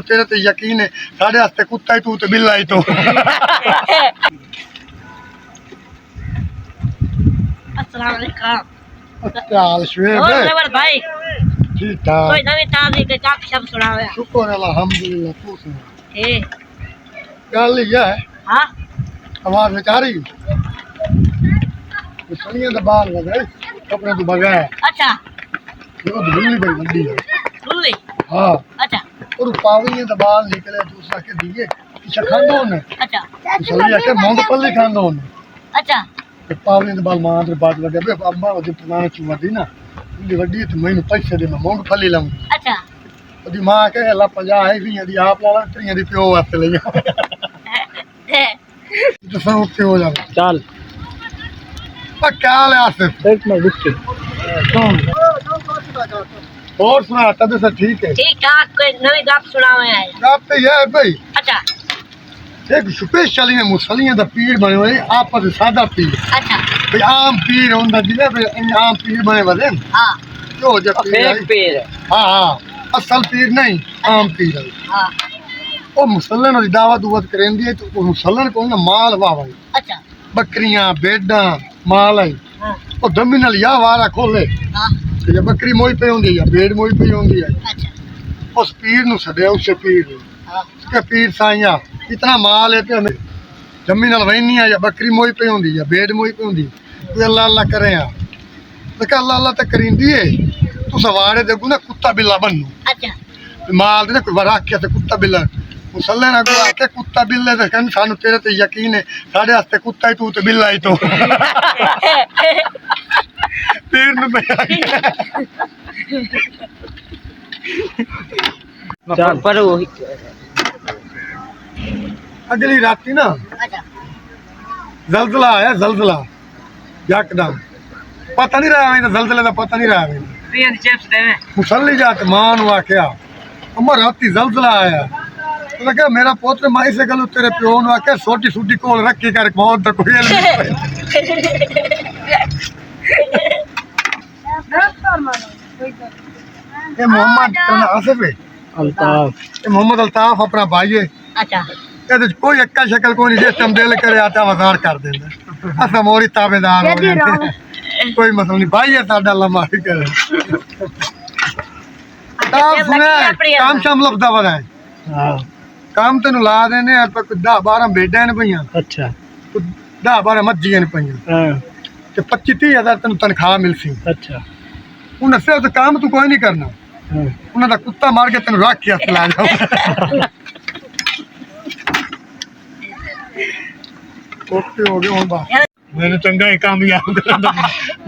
तेरे ते यकीन है साढ़े वास्ते कुत्ता ही तू ते बिल्ला ही तो। अस्सलाम वालेकुम। हाल शुएब और जबर भाई ठीक ठाक कोई नवी ताजी के गप शप सुनावे। शुक्र अल्हम्दुलिल्लाह तू सुना ए गल ये है हां आवाज बेचारी सलियां दा बाल वगे कपड़े तो बगैर अच्छा वो धुल्ली बड़ी बड़ी है बुल्ली हां अच्छा और पावियां दा बाल निकले दूसरा के दिए शखंदो ने अच्छा सलिया के मूंगफली खांदो ने अच्छा ते पावियां दा बाल मां दे बाद वगे बे अम्मा ओदी पुरानी चुवदी ना दी वड्डी ते मैनू पैसे दे मैं मूंगफली लाऊं अच्छा ओदी मां के ला 50 है भी दी आप ला त्रियां दी प्यो वास्ते ले तो सब ओके हो जावे चल क्या ले आसिफ एक मिनट रुक और सुना तब से ठीक है ठीक ठाक कोई नवी गप सुनावे है। आप तो ये है भाई अच्छा एक स्पेशली में मुसलियां दा पीर बने हुए आप पर सादा पीर अच्छा भाई आम पीर होंदा जिने भाई आम पीर बने वदे हां जो जब फेक पीर है। हां हां असल पीर नहीं आम पीर है हां ओ मुसलन दी दावत दुवत करेंदी है तो वो मुसलन को ना माल वावे अच्छा बकरियां भेडां माल है हां ओ दमी नाल या वारा खोले हां ते बकरी मोई पे होंदी है भेड़ मोई पे होंदी है अच्छा उस पीर नु सदे उस पीर हां के पीर साइया इतना माल है पे जमीन नाल वहनी है या बकरी मोई पे होंदी है भेड़ मोई पे होंदी तू अल्लाह अल्लाह करे आ तो के अल्लाह अल्लाह ते करिंदी है तू सवारे दे गुना कुत्ता बिल्ला बनू अच्छा माल दे कोई वरा के ते कुत्ता बिल्ला मुसल्ले ना को आके कुत्ता बिल्ले ते कन सानू तेरे ते यकीन है साडे वास्ते कुत्ता ही तू ते बिल्ला ही तो पीर नु पे चल पर वो अगली राती ना अच्छा जलजला आया जलजला यकदम पता नहीं रहा तो जलजले का पता नहीं रहा बियन चिप्स देवे मुसल्ली जाके मां नु आख्या अम्मा राती जलजला आया तो लगा मेरा पोत्र माई से गलो तेरे प्यो नु आख्या छोटी छोटी कोल रखी कर मौत दा कोई हल ये मोहम्मद तेरा आसिफ है अल्ताफ ये मोहम्मद अल्ताफ अपना भाई है अच्छा ਇਹਦੇ ਚ ਕੋਈ ਅੱਕਾ ਸ਼ਕਲ ਕੋਈ ਨਹੀਂ ਜਿਸ ਟਾਈਮ ਦਿਲ ਕਰੇ ਆਤਾ ਵਜ਼ਾਰ ਕਰ ਦਿੰਦਾ ਅਸਾਂ ਮੋਰੀ ਤਾਬੇਦਾਰ ਹੋ ਜਾਂਦੇ ਕੋਈ ਮਸਲਾ ਨਹੀਂ ਭਾਈ ਇਹ ਸਾਡਾ ਲੰਮਾ ਹੀ ਕਰੇ ਤਾਂ ਸੁਣੇ ਕੰਮ ਸ਼ਾਮ ਲਫਦਾ ਵਦਾ हां ਕੰਮ ਤੈਨੂੰ ਲਾ ਦੇਨੇ ਆ ਪਰ 10 12 ਬੇਡਾਂ ਨੇ ਪਈਆਂ अच्छा 10 12 ਮੱਝੀਆਂ ਨੇ ਪਈਆਂ हां ਤੇ 25 30 ਹਜ਼ਾਰ ਤੈਨੂੰ ਤਨਖਾਹ ਮਿਲਸੀ अच्छा ਉਹਨਾਂ ਸੇ ਤਾਂ ਕੰਮ ਤੂੰ ਕੋਈ ਨਹੀਂ ਕਰਨਾ हां ਉਹਨਾਂ ਦਾ ਕੁੱਤਾ ਮਾਰ ਕੇ ਤੈਨੂੰ ਰੱਖ ਕੇ ਹੱਥ ਲਾ ਜਾਓ ओके हो गया बा मैंने चंगा ही कामयाब कर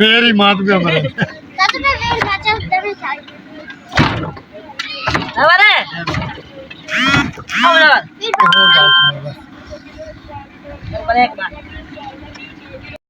मेरी मात भी हमारे अरे आओ ना एक बार